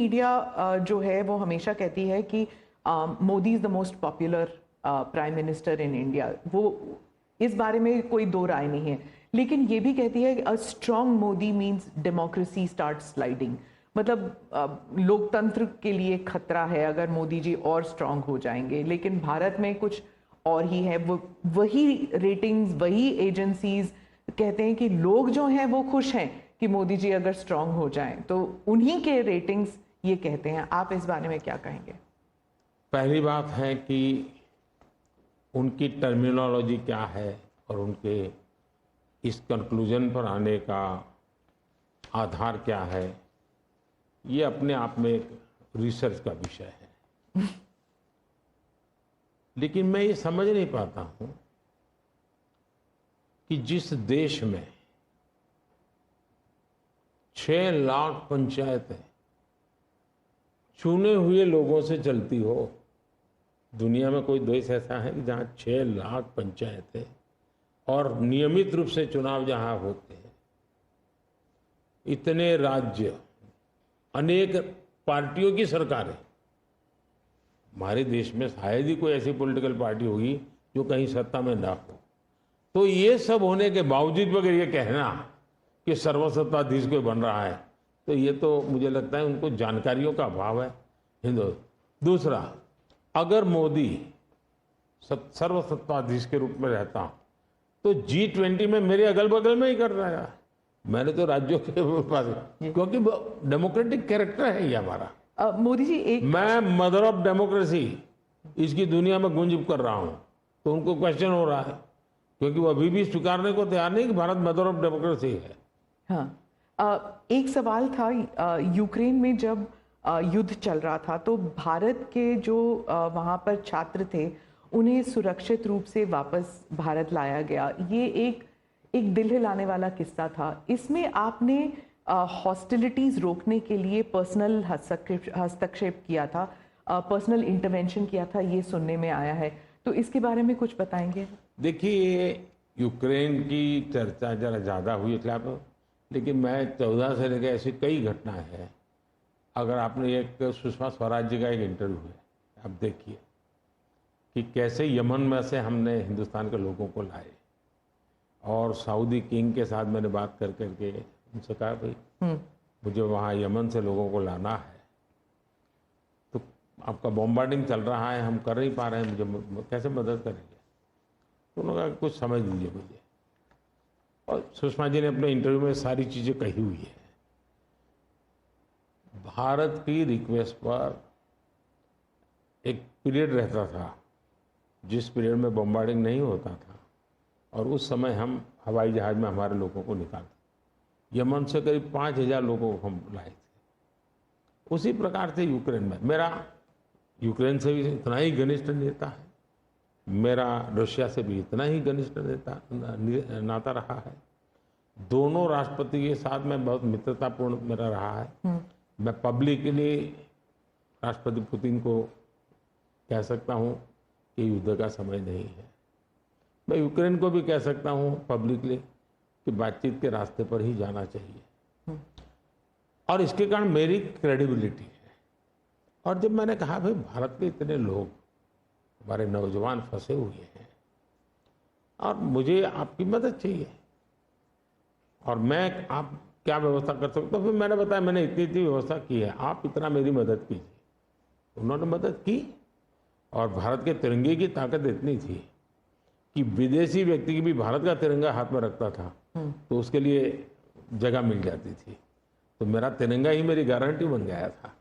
Media जो है वो हमेशा कहती है कि Modi is the most popular prime minister in India. वो इस बारे में कोई दो राय नहीं है, लेकिन ये भी कहती है कि a strong Modi means democracy start sliding. मतलब लोकतंत्र के लिए खतरा है अगर मोदी जी और स्ट्रांग हो जाएंगे। लेकिन भारत में कुछ और ही है। वो वही रेटिंग्स, वही एजेंसीज कहते हैं कि लोग जो हैं वो खुश हैं कि मोदी जी अगर स्ट्रांग हो जाएं, तो उन्हीं के रेटिंग्स ये कहते हैं। आप इस बारे में क्या कहेंगे? पहली बात है कि उनकी टर्मिनोलॉजी क्या है और उनके इस कंक्लूजन पर आने का आधार क्या है, ये अपने आप में एक रिसर्च का विषय है। लेकिन मैं ये समझ नहीं पाता हूं कि जिस देश में 6 लाख पंचायतें चुने हुए लोगों से चलती हो, दुनिया में कोई देश ऐसा है कि जहां 6 लाख पंचायतें और नियमित रूप से चुनाव जहां होते हैं, इतने राज्य, अनेक पार्टियों की सरकारें। हमारे देश में शायद ही कोई ऐसी पॉलिटिकल पार्टी होगी जो कहीं सत्ता में ना हो। तो ये सब होने के बावजूद अगर ये कहना कि सर्वसत्ताधीश कोई बन रहा है, तो ये तो मुझे लगता है उनको जानकारियों का अभाव है। हिंदू दूसरा, अगर मोदी सर्वसत्ताधीश के रूप में रहता तो G20 में मेरे अगल बगल में ही कर रहा है। मैंने तो राज्यों के पास, क्योंकि डेमोक्रेटिक कैरेक्टर है ये हमारा। मोदी जी मैं मदर ऑफ डेमोक्रेसी इसकी दुनिया में गुंज कर रहा हूं, तो उनको क्वेश्चन हो रहा है, क्योंकि वो अभी भी स्वीकारने को तैयार नहीं कि भारत मदर ऑफ डेमोक्रेसी है। हाँ, एक सवाल था, यूक्रेन में जब युद्ध चल रहा था तो भारत के जो वहाँ पर छात्र थे उन्हें सुरक्षित रूप से वापस भारत लाया गया। ये एक दिल हिलाने वाला किस्सा था। इसमें आपने हॉस्टिलिटीज रोकने के लिए पर्सनल हस्तक्षेप किया था, पर्सनल इंटरवेंशन किया था, ये सुनने में आया है। तो इसके बारे में कुछ बताएंगे? देखिए, यूक्रेन की चर्चा जरा ज़्यादा हुई है, लेकिन मैं 14 से लेकर ऐसी कई घटनाएं हैं। अगर आपने एक सुषमा स्वराज जी का एक इंटरव्यू है, आप देखिए कि कैसे यमन में से हमने हिंदुस्तान के लोगों को लाए, और सऊदी किंग के साथ मैंने बात कर करके उनसे कहा, भाई मुझे वहाँ यमन से लोगों को लाना है, तो आपका बॉम्बार्डिंग चल रहा है, हम कर नहीं पा रहे हैं, मुझे कैसे मदद करेंगे? तो उन्होंने कहा कुछ समझ लीजिए मुझे। और सुषमा जी ने अपने इंटरव्यू में सारी चीज़ें कही हुई है। भारत की रिक्वेस्ट पर एक पीरियड रहता था जिस पीरियड में बॉम्बार्डिंग नहीं होता था, और उस समय हम हवाई जहाज में हमारे लोगों को निकालते। यमन से करीब 5,000 लोगों को हम लाए थे। उसी प्रकार से यूक्रेन में मेरा यूक्रेन से भी इतना ही घनिष्ठ नेता है, मेरा रशिया से भी इतना ही घनिष्ठ नाता रहा है। दोनों राष्ट्रपति के साथ में बहुत मित्रतापूर्ण मेरा रहा है। मैं पब्लिकली राष्ट्रपति पुतिन को कह सकता हूं कि युद्ध का समय नहीं है। मैं यूक्रेन को भी कह सकता हूं पब्लिकली कि बातचीत के रास्ते पर ही जाना चाहिए, और इसके कारण मेरी क्रेडिबिलिटी है। और जब मैंने कहा भाई भारत के इतने लोग, हमारे नौजवान फंसे हुए हैं और मुझे आपकी मदद चाहिए, और मैं आप क्या व्यवस्था कर सकता हूँ, फिर मैंने बताया मैंने इतनी इतनी व्यवस्था की है, आप इतना मेरी मदद कीजिए। उन्होंने मदद की, और भारत के तिरंगे की ताकत इतनी थी कि विदेशी व्यक्ति की भी भारत का तिरंगा हाथ में रखता था तो उसके लिए जगह मिल जाती थी। तो मेरा तिरंगा ही मेरी गारंटी बन गया था।